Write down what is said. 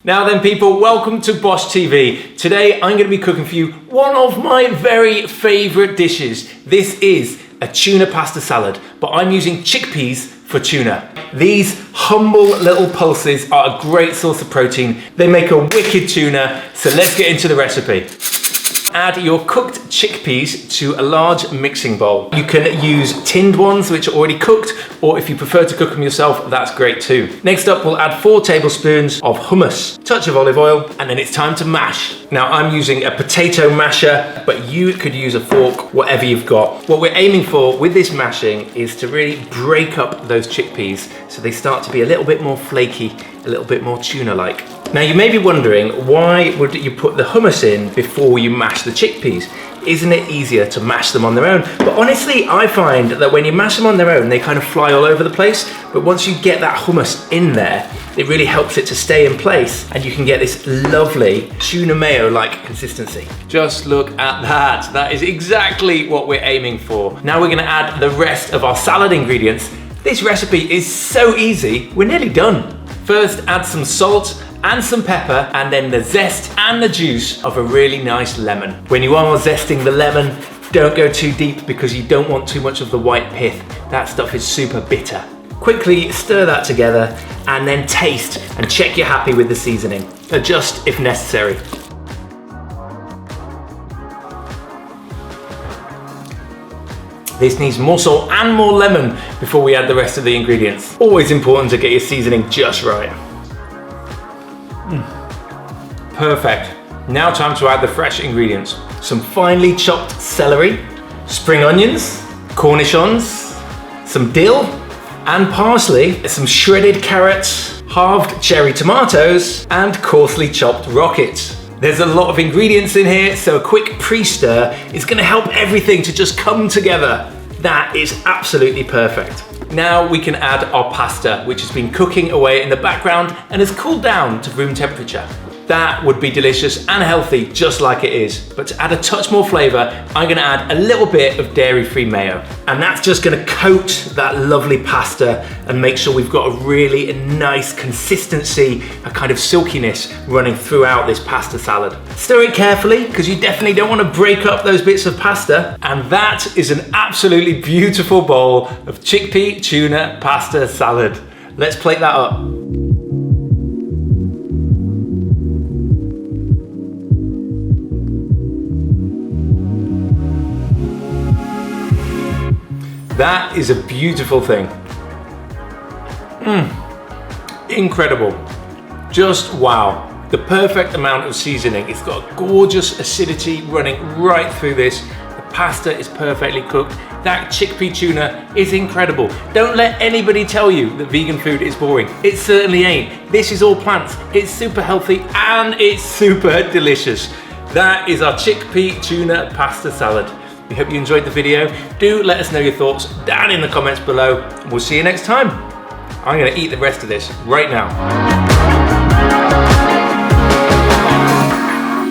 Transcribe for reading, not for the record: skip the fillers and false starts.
Now then people, welcome to Bosh TV. Today I'm going to be cooking for you one of my very favourite dishes. This is a tuna pasta salad, but I'm using chickpeas for tuna. These humble little pulses are a great source of protein. They make a wicked tuna, so let's get into the recipe. Add your cooked chickpeas to a large mixing bowl. You can use tinned ones which are already cooked, or if you prefer to cook them yourself, that's great too. Next up, we'll add 4 tablespoons of hummus, touch of olive oil, and then it's time to mash. Now I'm using a potato masher, but you could use a fork, whatever you've got. What we're aiming for with this mashing is to really break up those chickpeas so they start to be a little bit more flaky, a little bit more tuna-like. Now you may be wondering, why would you put the hummus in before you mash the chickpeas? Isn't it easier to mash them on their own? But honestly, I find that when you mash them on their own, they kind of fly all over the place. But once you get that hummus in there, it really helps it to stay in place, and you can get this lovely tuna mayo-like consistency. Just look at that. That is exactly what we're aiming for. Now we're gonna add the rest of our salad ingredients. This recipe is so easy, we're nearly done. First, add some salt and some pepper, and then the zest and the juice of a really nice lemon. When you are zesting the lemon, don't go too deep because you don't want too much of the white pith. That stuff is super bitter. Quickly stir that together and then taste and check you're happy with the seasoning. Adjust if necessary. This needs more salt and more lemon before we add the rest of the ingredients. Always important to get your seasoning just right. Perfect. Now time to add the fresh ingredients. Some finely chopped celery, spring onions, cornichons, some dill and parsley, some shredded carrots, halved cherry tomatoes, and coarsely chopped rockets. There's a lot of ingredients in here, so a quick pre-stir is gonna help everything to just come together. That is absolutely perfect. Now we can add our pasta, which has been cooking away in the background and has cooled down to room temperature. That would be delicious and healthy, just like it is. But to add a touch more flavor, I'm gonna add a little bit of dairy-free mayo. And that's just gonna coat that lovely pasta and make sure we've got a really nice consistency, a kind of silkiness running throughout this pasta salad. Stir it carefully, because you definitely don't wanna break up those bits of pasta. And that is an absolutely beautiful bowl of chickpea tuna pasta salad. Let's plate that up. That is a beautiful thing. Incredible. Just wow. The perfect amount of seasoning. It's got a gorgeous acidity running right through this. The pasta is perfectly cooked. That chickpea tuna is incredible. Don't let anybody tell you that vegan food is boring. It certainly ain't. This is all plants. It's super healthy and it's super delicious. That is our chickpea tuna pasta salad. We hope you enjoyed the video. Do let us know your thoughts down in the comments below. We'll see you next time. I'm gonna eat the rest of this right now.